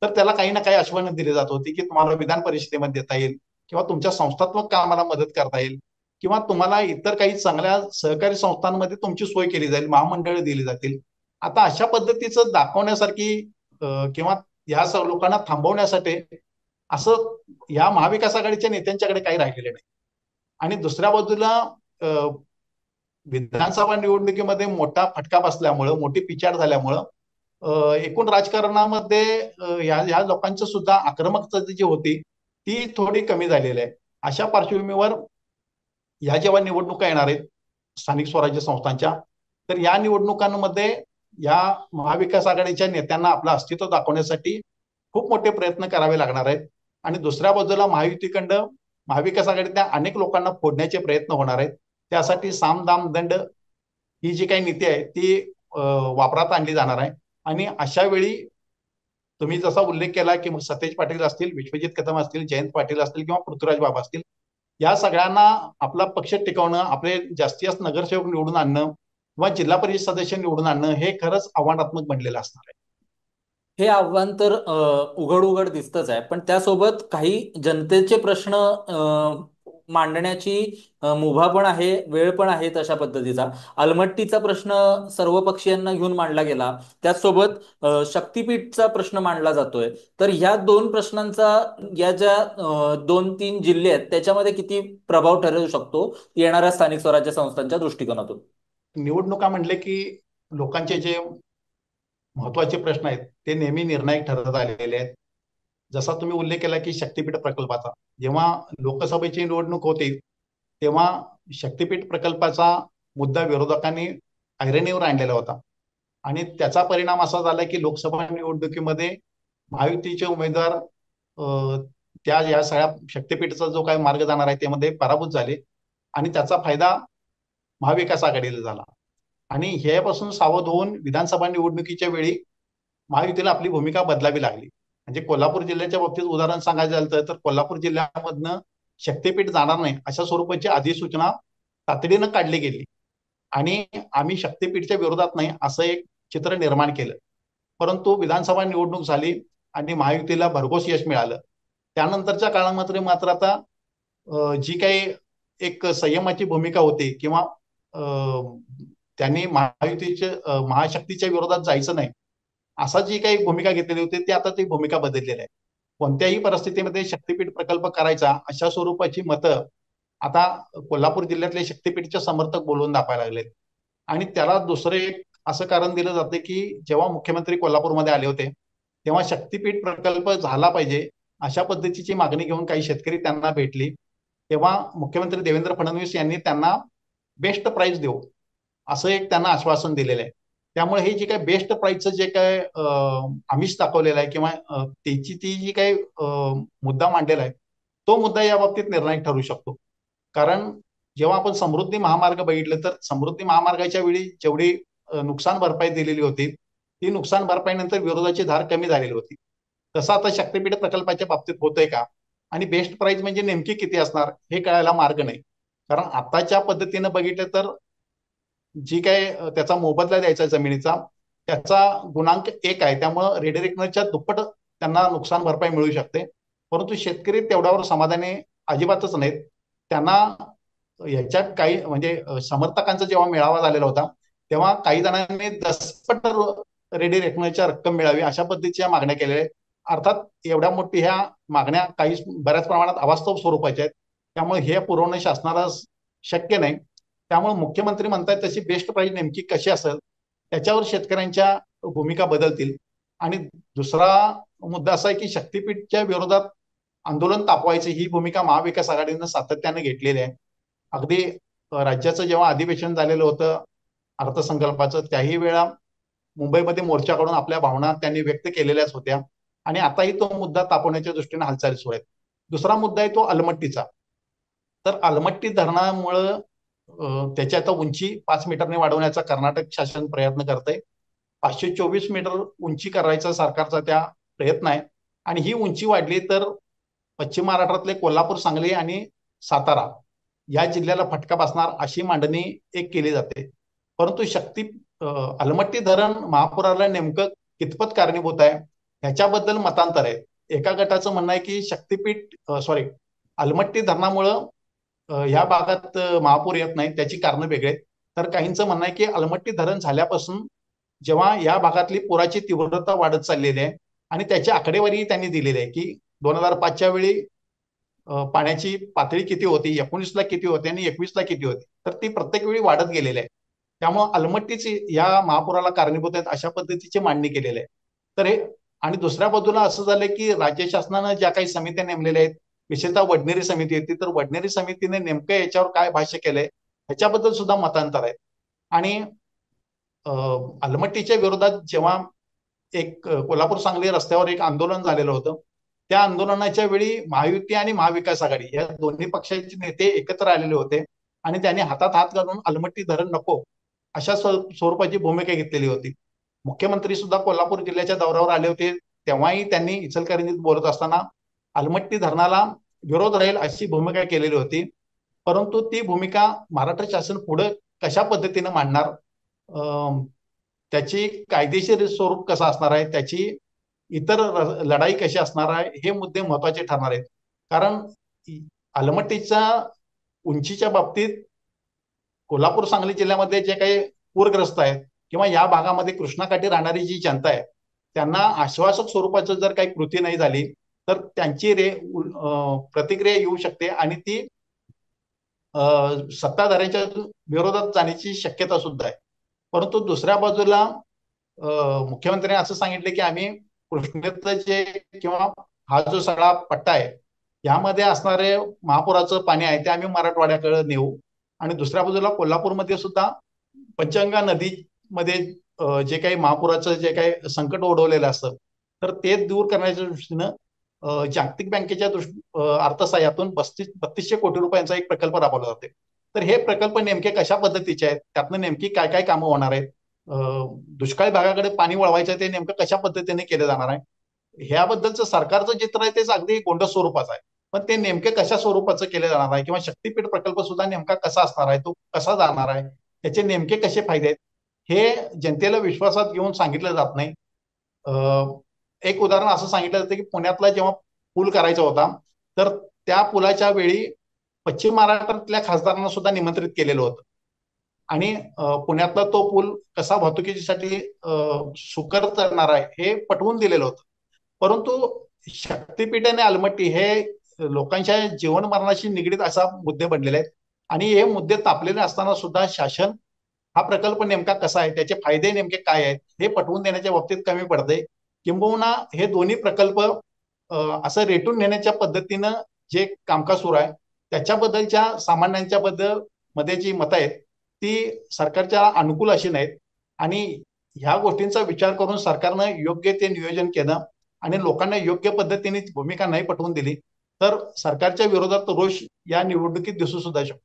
तर त्याला काही ना काही आश्वासनं दिली जात होती की तुम्हाला विधान परिषदेमध्ये देता येईल किंवा तुमच्या संस्थात्मक कामाला मदत करता येईल किंवा तुम्हाला इतर काही चांगल्या सहकारी संस्थांमध्ये तुमची सोय केली जाईल, महामंडळे दिली जातील. आता अशा पद्धतीचं दाखवण्यासारखी किंवा या लोकांना थांबवण्यासाठी असं या महाविकास आघाडीच्या नेत्यांच्याकडे काही राहिलेले नाही. आणि दुसऱ्या बाजूला विधानसभा निवडणुकीमध्ये मोठा फटका बसल्यामुळं, मोठी पिछाड झाल्यामुळं एकूण राजकारणामध्ये या लोकांचं सुद्धा आक्रमकता जी होती ती थोडी कमी झालेली आहे. अशा पार्श्वभूमीवर या जेव्हा निवडणुका येणार आहेत स्थानिक स्वराज्य संस्थांच्या, तर या निवडणुकांमध्ये या महाविकास आघाडीच्या नेत्यांना आपलं अस्तित्व दाखवण्यासाठी खूप मोठे प्रयत्न करावे लागणार आहेत. आणि दुसऱ्या बाजूला महायुतीकडं महाविकास आघाडीतल्या अनेक लोकांना फोडण्याचे प्रयत्न होणार आहेत. त्यासाठी साम दाम दंड ही जी काही नीती आहे ती वापरात आणली जाणार आहे. आणि अशा वेळी तुम्ही जसा उल्लेख केला की सतेज पाटील असतील, विश्वजित कदम असतील, जयंत पाटील असतील किंवा पृथ्वीराज बाबा असतील, या सगळ्यांना आपला पक्ष टिकवणं, आपले जास्तीत जास्त नगरसेवक निवडून आणणं किंवा जिल्हा परिषद सदस्य निवडून आणणं हे खरंच आव्हानात्मक बनलेलं असणार आहे. हे आव्हान तर उघड उघड दिसतच आहे, पण त्यासोबत काही जनतेचे प्रश्न मांडण्याची मुभा पण आहे, वेळ पण आहे तशा पद्धतीचा. अलमट्टीचा प्रश्न सर्व पक्षीयांना घेऊन मांडला गेला, त्याचसोबत शक्तीपीठचा प्रश्न मांडला जातोय. तर ह्या दोन प्रश्नांचा या ज्या 2-3 जिल्हे आहेत त्याच्यामध्ये किती प्रभाव ठरवू शकतो येणाऱ्या स्थानिक स्वराज्य संस्थांच्या दृष्टिकोनातून? निवडणुका म्हणले की लोकांचे जे महत्वाचे प्रश्न आहेत ते नेहमी निर्णायक ठरत आलेले आहेत. जसा तुम्ही उल्लेख केला की शक्तीपीठ प्रकल्पाचा, जेव्हा लोकसभेची निवडणूक होती तेव्हा शक्तीपीठ प्रकल्पाचा मुद्दा विरोधकांनी ऐरणीवर आणलेला होता. आणि त्याचा परिणाम असा झाला की लोकसभा निवडणुकीमध्ये महायुतीचे उमेदवार त्या या सगळ्या शक्तीपीठाचा जो काही मार्ग जाणार आहे त्यामध्ये पराभूत झाले आणि त्याचा फायदा महाविकास आघाडीला झाला. आणि ह्यापासून सावध होऊन विधानसभा निवडणुकीच्या वेळी महायुतीला आपली भूमिका बदलावी लागली. म्हणजे कोल्हापूर जिल्ह्याच्या बाबतीत उदाहरण सांगायचं झालं तर कोल्हापूर जिल्ह्यामधनं शक्तीपीठ जाणार नाही अशा स्वरूपाची अधिसूचना तातडीनं काढली गेली आणि आम्ही शक्तीपीठच्या विरोधात नाही असं एक चित्र निर्माण केलं. परंतु विधानसभा निवडणूक झाली आणि महायुतीला भरघोस यश मिळालं. त्यानंतरच्या काळामध्ये मात्र आता जी काही एक संयमाची भूमिका होती किंवा अ, त्यांनी महाशक्तीच्या विरोधात जायचं नाही असा जी काही भूमिका घेतलेली होती ती आता ती भूमिका बदललेली आहे. कोणत्याही परिस्थितीमध्ये शक्तीपीठ प्रकल्प करायचा अशा स्वरूपाची मतं आता कोल्हापूर जिल्ह्यातले शक्तीपीठचे समर्थक बोलवून दाखवायला लागलेत. आणि त्याला दुसरं एक असं कारण दिलं जाते की जेव्हा मुख्यमंत्री कोल्हापूरमध्ये आले होते तेव्हा शक्तीपीठ प्रकल्प झाला पाहिजे अशा पद्धतीची मागणी घेऊन काही शेतकरी त्यांना भेटली. तेव्हा मुख्यमंत्री देवेंद्र फडणवीस यांनी त्यांना बेस्ट प्राइस देऊ असं एक त्यांना आश्वासन दिलेलं आहे. त्यामुळे हे जे काही बेस्ट प्राइसचं जे काय आमिष दाखवलेलं आहे किंवा त्याची ती जी काही मुद्दा मांडलेला आहे तो मुद्दा या बाबतीत निर्णायक ठरू शकतो. कारण जेव्हा आपण समृद्धी महामार्ग बघितलं तर समृद्धी महामार्गाच्या वेळी जेवढी नुकसान भरपाई दिलेली होती ती नुकसान भरपाईनंतर विरोधाची धार कमी झालेली होती. तसं आता शक्तीपीठ प्रकल्पाच्या बाबतीत होतंय का आणि बेस्ट प्राइस म्हणजे नेमकी किती असणार हे कळायला मार्ग नाही. कारण आताच्या पद्धतीनं बघितलं तर जी काय त्याचा मोबदला द्यायचा जमिनीचा त्याचा गुणांक 1 आहे. त्यामुळं रेडिरेकनरच्या दुप्पट त्यांना नुकसान भरपाई मिळू शकते. परंतु शेतकरी तेवढ्यावर समाधानी अजिबातच नाहीत. त्यांना याच्यात काही म्हणजे समर्थकांचा जेव्हा मेळावा झालेला होता तेव्हा काही जणांनी दसपट रेडी रेकनरच्या रक्कम मिळावी अशा पद्धतीच्या मागण्या केलेल्या आहेत. अर्थात एवढ्या मोठी ह्या मागण्या काही बऱ्याच प्रमाणात अवास्तव स्वरूपाच्या आहेत. त्यामुळे हे पुरवणं शासनाला शक्य नाही. त्यामुळे मुख्यमंत्री म्हणतात तशी बेस्ट प्राइस नेमकी कशी असेल त्याच्यावर शेतकऱ्यांच्या भूमिका बदलतील. आणि दुसरा मुद्दा असा आहे की शक्तीपीठच्या विरोधात आंदोलन तापवायची ही भूमिका महाविकास आघाडीनं सातत्याने घेतलेली आहे. अगदी राज्याचं जेव्हा अधिवेशन झालेलं होतं अर्थसंकल्पाचं त्याही वेळा मुंबईमध्ये मोर्चा काढून आपल्या भावना त्यांनी व्यक्त केलेल्याच होत्या. आणि आताही तो मुद्दा तापवण्याच्या दृष्टीने हालचाली सुरू आहेत. दुसरा मुद्दा आहे तो अलमट्टीचा. तर अलमट्टी धरणामुळं त्याची आता उंची 5 मीटरने वाढवण्याचा कर्नाटक शासन प्रयत्न करत आहे. 524 मीटर उंची करायचा सरकारचा त्या प्रयत्न आहे. आणि ही उंची वाढली तर पश्चिम महाराष्ट्रातले कोल्हापूर, सांगली आणि सातारा या जिल्ह्याला फटका बसणार अशी मांडणी एक केली जाते. परंतु अलमट्टी धरण महापुराला नेमकं कितपत कारणीभूत आहे ह्याच्याबद्दल मतांतर आहे. एका गटाचं म्हणणं आहे की अलमट्टी धरणामुळं ह्या भागात महापूर येत नाही त्याची कारणं वेगळी आहेत. तर काहींचं म्हणणं आहे की अलमट्टी धरण झाल्यापासून जेव्हा या भागातली पुराची तीव्रता वाढत चाललेली आहे आणि त्याची आकडेवारी त्यांनी दिलेली आहे की 2005च्या वेळी पाण्याची पातळी किती होती, 19ला किती होती आणि 21ला किती होती, तर ती प्रत्येक वेळी वाढत गेलेली आहे. त्यामुळे अलमट्टीच या महापुराला कारणीभूत आहेत अशा पद्धतीची मांडणी केलेली आहे. तर हे आणि दुसऱ्या बाजूला असं झालं की राज्य शासनानं ज्या काही समित्या नेमलेल्या आहेत विशेषतः वडनेरी समिती येते तर वडनेरी समितीने नेमकं याच्यावर काय भाष्य केलंय ह्याच्याबद्दल सुद्धा मतांतर आहे. आणि अलमट्टीच्या विरोधात जेव्हा एक कोल्हापूर सांगली रस्त्यावर एक आंदोलन झालेलं होतं त्या आंदोलनाच्या वेळी महायुती आणि महाविकास आघाडी या दोन्ही पक्षाचे नेते एकत्र आलेले होते आणि त्यांनी हातात हात घालून अलमट्टी धरण नको अशा स्वरूपाची भूमिका घेतलेली होती. मुख्यमंत्री सुद्धा कोल्हापूर जिल्ह्याच्या दौऱ्यावर आले होते तेव्हाही त्यांनी इचलकरंजीत बोलत असताना अलमट्टी धरणाला विरोध राहील अशी भूमिका केलेली होती. परंतु ती भूमिका महाराष्ट्र शासन पुढे कशा पद्धतीने मांडणार, त्याची कायदेशीर स्वरूप कसं असणार आहे, त्याची इतर लढाई कशी असणार आहे हे मुद्दे महत्वाचे ठरणार आहेत. कारण अलमट्टीच्या उंचीच्या बाबतीत कोल्हापूर सांगली जिल्ह्यामध्ये जे काही पूरग्रस्त आहेत किंवा या भागामध्ये कृष्णाकाठी राहणारी जी जनता आहे त्यांना आश्वासक स्वरूपाचं जर काही कृती नाही झाली तर त्यांची प्रतिक्रिया येऊ शकते आणि ती सत्ताधाऱ्यांच्या विरोधात जाण्याची शक्यता सुद्धा आहे. परंतु दुसऱ्या बाजूला मुख्यमंत्र्यांनी असं सांगितलं की आम्ही कृष्णेचं जे किंवा हा जो सगळा पट्टा आहे यामध्ये असणारे महापुराचं पाणी आहे ते आम्ही मराठवाड्याकडे नेऊ. आणि दुसऱ्या बाजूला कोल्हापूरमध्ये सुद्धा पंचगंगा नदीमध्ये जे काही महापुराचं जे काही संकट ओढवलेलं असतं तर ते दूर करण्याच्या दृष्टीनं जागतिक बँकेच्या अर्थसहाय्यातून 3200 कोटी रुपयांचा एक प्रकल्प राबवला जाते. तर हे प्रकल्प नेमके कशा पद्धतीचे आहेत, त्यातनं नेमकी काय काय कामं होणार आहेत, दुष्काळी भागाकडे पाणी वळवायचं ते नेमकं कशा पद्धतीने केलं जाणार आहे, ह्याबद्दलचं सरकारचं चित्र आहे तेच अगदी गोंडस स्वरूपाचं आहे. पण ते नेमके कशा स्वरूपाचं केलं जाणार आहे किंवा शक्तीपीठ प्रकल्प सुद्धा नेमका कसा असणार आहे, तो कसा जाणार आहे, त्याचे नेमके कसे फायदे आहेत हे जनतेला विश्वासात घेऊन सांगितलं जात नाही. एक उदाहरण असं सांगितलं जातं की पुण्यातला जेव्हा पूल करायचा होता, तर त्या पुलाच्या वेळी पश्चिम महाराष्ट्रातल्या खासदारांना सुद्धा निमंत्रित केलेलं होतं. आणि पुण्यातला तो पूल कसा वाहतुकीसाठी सुकर करणार आहे हे पटवून दिलेलं होतं. परंतु शक्तीपीठ आणि अलमट्टी हे लोकांच्या जीवन मरणाशी निगडीत असा मुद्दे बनलेले आहेत. आणि हे मुद्दे तापलेले असताना सुद्धा शासन हा प्रकल्प नेमका कसा आहे, त्याचे फायदे नेमके काय आहेत हे पटवून देण्याच्या बाबतीत कमी पडते. किंबहुना हे दोन्ही प्रकल्प असं रेटून नेण्याच्या पद्धतीनं जे कामकाज सुरू आहे त्याच्याबद्दलच्या सामान्यांच्या बद्दल मध्ये जी मतं आहेत ती सरकारच्या अनुकूल अशी नाहीत. आणि ह्या गोष्टींचा विचार करून सरकारनं योग्य ते नियोजन केलं आणि लोकांना योग्य पद्धतीने भूमिका नाही पटवून दिली तर सरकारच्या विरोधात रोष या निवडणुकीत दिसू सुद्धा शकतो.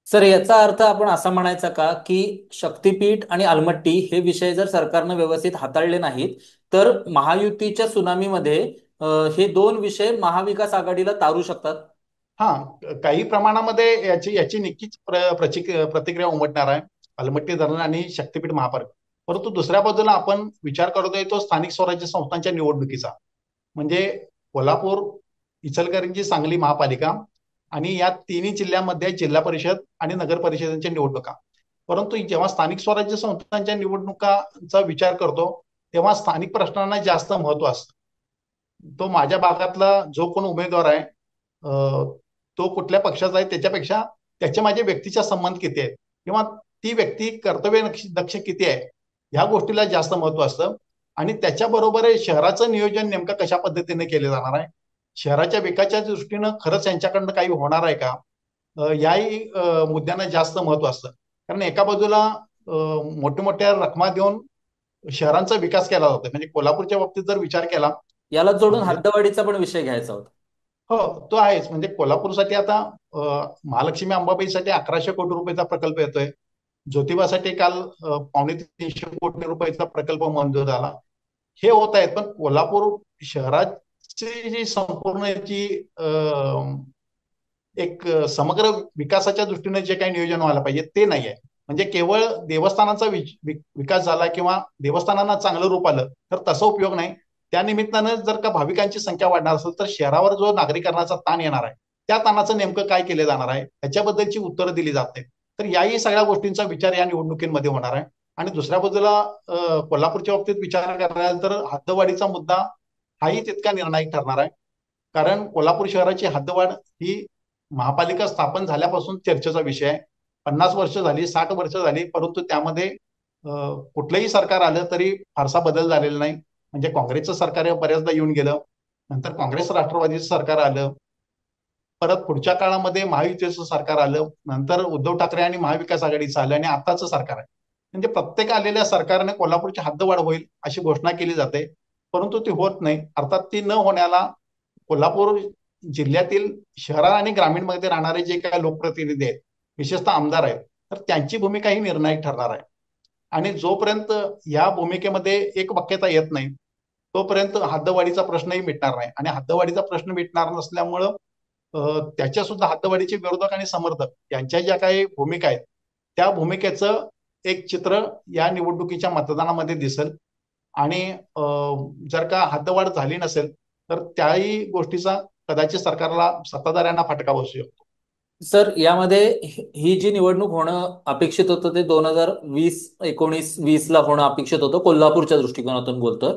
सर, याचा अर्थ आपण असा म्हणायचा का की शक्तीपीठ आणि अलमट्टी हे विषय जर सरकारनं व्यवस्थित हाताळले नाहीत तर महायुतीच्या सुनामीमध्ये हे दोन विषय महाविकास आघाडीला तारू शकतात? हा, काही प्रमाणामध्ये याची याची नक्कीच प्रतिक्रिया उमटणार आहे, अलमट्टी धरण आणि शक्तीपीठ महामार्ग. परंतु दुसऱ्या बाजूला आपण विचार करतोय तो स्थानिक स्वराज्य संस्थांच्या निवडणुकीचा. म्हणजे कोल्हापूर, इचलकरंजी, सांगली महापालिका आणि या तिन्ही जिल्ह्यामध्ये जिल्हा परिषद आणि नगर परिषदांच्या निवडणुका. परंतु जेव्हा स्थानिक स्वराज्य संस्थांच्या निवडणुकांचा विचार करतो तेव्हा स्थानिक प्रश्नांना जास्त महत्व असतं. तो माझ्या भागातला जो कोण उमेदवार आहे तो कुठल्या पक्षाचा आहे त्याच्यापेक्षा त्याचे माझे व्यक्तीच्या संबंध किती आहेत किंवा ती व्यक्ती कर्तव्य दक्ष किती आहे ह्या गोष्टीला जास्त महत्व असतं. आणि त्याच्याबरोबर शहराचं नियोजन नेमकं कशा पद्धतीने केले जाणार आहे, शहराच्या विकासाच्या दृष्टीनं खरंच यांच्याकडनं काही होणार आहे का, याही मुद्द्यांना जास्त महत्व असतं. कारण एका बाजूला मोठ्या मोठ्या रकमा देऊन शहरांचा विकास केला जातो. म्हणजे कोल्हापूरच्या बाबतीत जर विचार केला, याला जोडून हद्दवाढीचा पण विषय घ्यायचा होता. हो, तो आहेच. म्हणजे कोल्हापूरसाठी आता महालक्ष्मी अंबाबाईसाठी 1100 कोटी रुपयाचा प्रकल्प येतोय. ज्योतिबासाठी काल 250-300 कोटी रुपयाचा प्रकल्प मंजूर झाला. हे होत आहेत, पण कोल्हापूर शहराची जी संपूर्ण जी एक समग्र विकासाच्या दृष्टीने जे काही नियोजन व्हायला पाहिजे ते नाही आहे. म्हणजे केवळ देवस्थानाचा विकास झाला किंवा देवस्थानांना चांगलं रूप आलं तर तसा उपयोग नाही. त्या निमित्तानं जर का भाविकांची संख्या वाढणार असेल तर शहरावर जो नागरिकांचा ताण येणार आहे त्या ताणाचं नेमकं काय केलं जाणार आहे ह्याच्याबद्दलची उत्तरं दिली जात नाहीत. तर याही सगळ्या गोष्टींचा विचार या निवडणुकीमध्ये होणार आहे. आणि दुसऱ्या बाजूला कोल्हापूरच्या बाबतीत विचार करायला तर हद्दवाढीचा मुद्दा हाही तितका निर्णायक ठरणार आहे. कारण कोल्हापूर शहराची हद्दवाढ ही महापालिका स्थापन झाल्यापासून चर्चेचा विषय आहे. 50 वर्ष झाली, 60 वर्ष झाली, परंतु त्यामध्ये कुठलंही सरकार आलं तरी फारसा बदल झालेला नाही. म्हणजे काँग्रेसचं सरकार बऱ्याचदा येऊन गेलं, नंतर काँग्रेस राष्ट्रवादीचं सरकार आलं, परत पुढच्या काळामध्ये महायुतीचं सरकार आलं, नंतर उद्धव ठाकरे आणि महाविकास आघाडीचं आलं आणि आताचं सरकार आहे. म्हणजे प्रत्येक आलेल्या सरकारने कोल्हापूरची हद्दवाढ होईल अशी घोषणा केली जाते, परंतु ती होत नाही. अर्थात ती न होण्याला कोल्हापूर जिल्ह्यातील शहर आणि ग्रामीण मध्ये राहणारे जे काही लोकप्रतिनिधी आहेत, विशेषतः आमदार आहेत, तर त्यांची भूमिका ही निर्णायक ठरणार आहे. आणि जोपर्यंत या भूमिकेमध्ये एक वाक्यता येत नाही तोपर्यंत हद्दवाढीचा प्रश्नही मिटणार नाही. आणि हद्दवाढीचा प्रश्न मिटणार नसल्यामुळं त्याच्या सुद्धा हद्दवाढीचे विरोधक आणि समर्थक यांच्या ज्या काही भूमिका आहेत त्या भूमिकेचं एक चित्र या निवडणुकीच्या मतदानामध्ये दिसेल. आणि जर का हद्दवाढ झाली नसेल तर त्याही गोष्टीचा कदाचित सरकारला, सत्ताधाऱ्यांना फटका बसू शकतो. सर, यामध्ये ही जी निवडणूक होणं अपेक्षित होतं ते 2020, 19, 20 ला होणं अपेक्षित होतं, कोल्हापूरच्या दृष्टिकोनातून बोलतोय.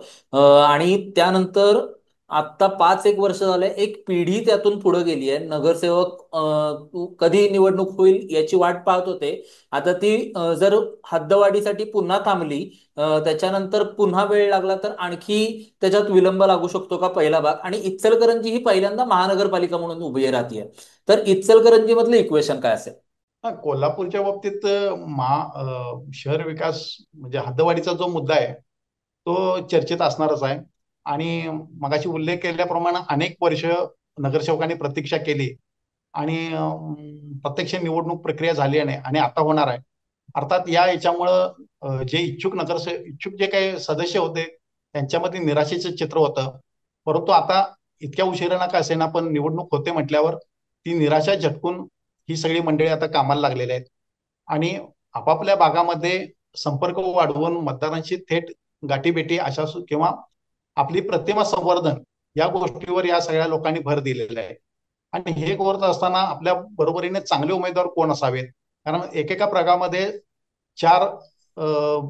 आणि त्यानंतर आता 5-1 वर्ष झाले, एक पिढी त्यातून पुढे गेली आहे. नगरसेवक कधी निवडणूक होईल याची वाट पाहत होते. आता ती जर हद्दवाढीसाठी पुन्हा थांबली, त्याच्यानंतर पुन्हा वेळ लागला तर आणखी त्याच्यात विलंब लागू शकतो का, पहिला भाग. आणि इचलकरंजी ही पहिल्यांदा महानगरपालिका म्हणून उभी राहतीये, तर इचलकरंजी मधलं इक्वेशन काय असेल? कोल्हापूरच्या बाबतीत शहर विकास म्हणजे हद्दवाढीचा जो मुद्दा आहे तो चर्चेत असणारच आहे. आणि मगाशी उल्लेख केल्याप्रमाणे अनेक वर्ष नगरसेवकांनी प्रतीक्षा केली आणि प्रत्यक्ष निवडणूक प्रक्रिया झाली नाही आणि आता होणार आहे. अर्थात या याच्यामुळं जे इच्छुक जे काही सदस्य होते त्यांच्यामध्ये निराशेचं चित्र होतं. परंतु आता इतक्या उशिरा का असेना पण निवडणूक होते म्हटल्यावर ती निराशा झटकून ही सगळी मंडळी आता कामाला लागलेली आहेत आणि आपापल्या भागामध्ये संपर्क वाढवून मतदारांशी थेट गाठीभेटी अशा किंवा आपली प्रतिमा संवर्धन या गोष्टीवर या सगळ्या लोकांनी भर दिलेला आहे. आणि हे करत असताना आपल्या बरोबरीने चांगले उमेदवार कोण असावेत, कारण एकेका प्रभागामध्ये चार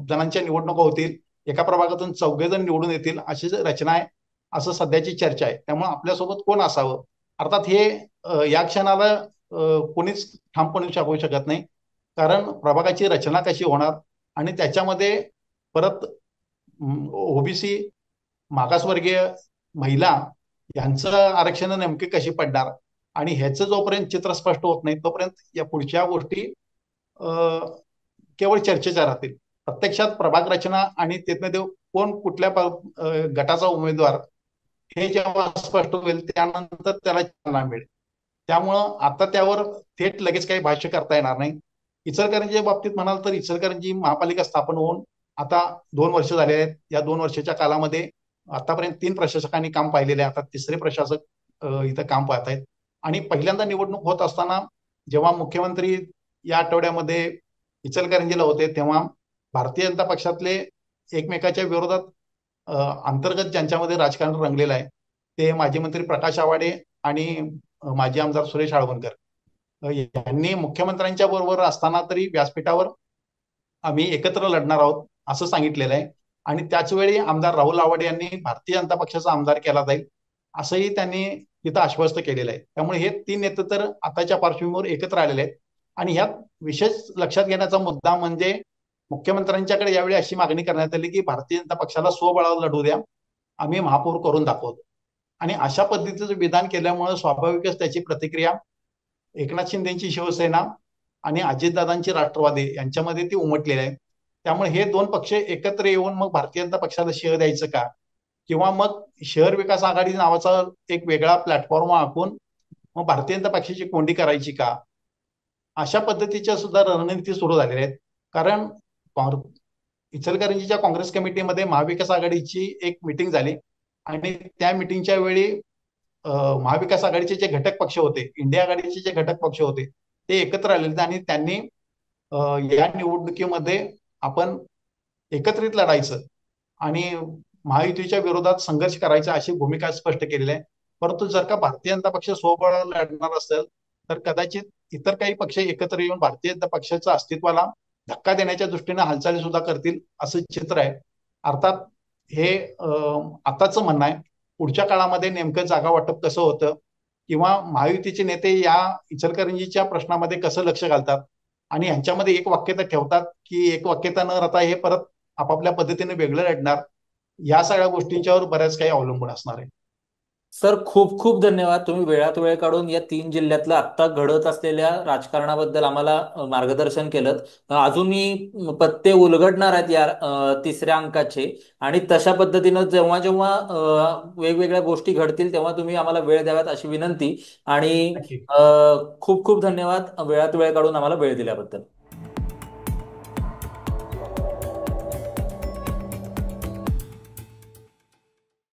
जणांच्या निवडणुका होतील, एका प्रभागातून 4 जण निवडून येतील अशी रचना आहे, असं सध्याची चर्चा आहे. त्यामुळे आपल्यासोबत कोण असावं, अर्थात हे या क्षणाला कोणीच ठामपणे सांगू शकत नाही, कारण प्रभागाची रचना कशी होणार आणि त्याच्यामध्ये परत ओबीसी, मागासवर्गीय, महिला यांचं आरक्षण नेमके कशी पडणार आणि ह्याचं जोपर्यंत चित्र स्पष्ट होत नाही तोपर्यंत या पुढच्या गोष्टी केवळ चर्चेच्या राहतील. प्रत्यक्षात प्रभाग रचना आणि त्यातनं ते कोण कुठल्या गटाचा उमेदवार हे जेव्हा स्पष्ट होईल त्यानंतर त्याला चालना मिळेल. त्यामुळं आता त्यावर थेट लगेच काही भाष्य करता येणार नाही. इचलकरंजीच्या बाबतीत म्हणाल तर इचलकरंजी महापालिका स्थापन होऊन आता 2 वर्ष झाले आहेत. या 2 वर्षाच्या कालामध्ये आतापर्यंत 3 प्रशासकांनी काम पाहिलेले आहे. आता तिसरे प्रशासक इथं काम पाहत आहेत. आणि पहिल्यांदा निवडणूक होत असताना जेव्हा मुख्यमंत्री या आठवड्यामध्ये इचलकरंजीला होते तेव्हा भारतीय जनता पक्षातले एकमेकाच्या विरोधात अंतर्गत ज्यांच्यामध्ये राजकारण रंगलेलं आहे ते माजी मंत्री प्रकाश आवाडे आणि माजी आमदार सुरेश आळवणकर यांनी मुख्यमंत्र्यांच्या बरोबर असताना तरी व्यासपीठावर आम्ही एकत्र लढणार आहोत असं सांगितलेलं आहे. आणि त्याच वेळी आमदार राहुल आवाडे यांनी भारतीय जनता पक्षाचा आमदार केला जाईल असंही त्यांनी तिथं आश्वस्त केलेलं आहे. त्यामुळे हे 3 नेते तर आताच्या पार्श्वभूमीवर एकत्र आलेले आहेत. आणि ह्यात विशेष लक्षात घेण्याचा मुद्दा म्हणजे मुख्यमंत्र्यांच्याकडे यावेळी अशी मागणी करण्यात आली की भारतीय जनता पक्षाला स्वबळावर लढू द्या, आम्ही महापौर करून दाखवतो. आणि अशा पद्धतीचं विधान केल्यामुळे स्वाभाविकच त्याची प्रतिक्रिया एकनाथ शिंदेची शिवसेना आणि अजितदादांची राष्ट्रवादी यांच्यामध्ये ती उमटलेली आहे. त्यामुळे हे 2 पक्ष एकत्र येऊन मग भारतीय जनता पक्षाला शेअर द्यायचं का, किंवा मग शहर विकास आघाडी नावाचा एक वेगळा प्लॅटफॉर्म आखून मग भारतीय जनता पक्षाची कोंडी करायची का, अशा पद्धतीच्या सुद्धा रणनीती सुरू झालेल्या आहेत. कारण इचलकरंजीच्या काँग्रेस कमिटीमध्ये महाविकास आघाडीची एक मिटिंग झाली आणि त्या मिटिंगच्या वेळी महाविकास आघाडीचे जे घटक पक्ष होते, इंडिया आघाडीचे जे घटक पक्ष होते ते एकत्र आलेले आणि त्यांनी या निवडणुकीमध्ये आपण एकत्रित लढायचं आणि महायुतीच्या विरोधात संघर्ष करायचा अशी भूमिका स्पष्ट केलेली आहे. परंतु जर का भारतीय जनता पक्ष स्वबळावर लढणार असेल तर कदाचित इतर काही पक्ष एकत्र येऊन भारतीय जनता पक्षाच्या अस्तित्वाला धक्का देण्याच्या दृष्टीने हालचाली सुद्धा करतील असं चित्र आहे. अर्थात हे आताच म्हणणं आहे. पुढच्या काळामध्ये नेमकं जागा वाटप कसं होतं किंवा महायुतीचे नेते या इचलकरंजीच्या प्रश्नामध्ये कसं लक्ष घालतात आणि यांच्यामध्ये एक वाक्यता ठेवतात की एक वाक्यता न राहता हे परत आपापल्या पद्धतीने वेगळं लढणार, या सगळ्या गोष्टींच्यावर बऱ्याच काही अवलंबून असणार आहे. सर, खूप खूप धन्यवाद. तुम्ही वेळात वेळ काढून या 3 जिल्ह्यातलं आत्ता घडत असलेल्या राजकारणाबद्दल आम्हाला मार्गदर्शन केलं. अजूनही पत्ते उलगडणार आहेत या तिसऱ्या अंकाचे. आणि तशा पद्धतीनं जेव्हा जेव्हा वेगवेगळ्या गोष्टी घडतील तेव्हा तुम्ही आम्हाला वेळ द्याव्यात अशी विनंती. आणि नक्की. खूप खूप धन्यवाद वेळात वेळ काढून आम्हाला वेळ दिल्याबद्दल.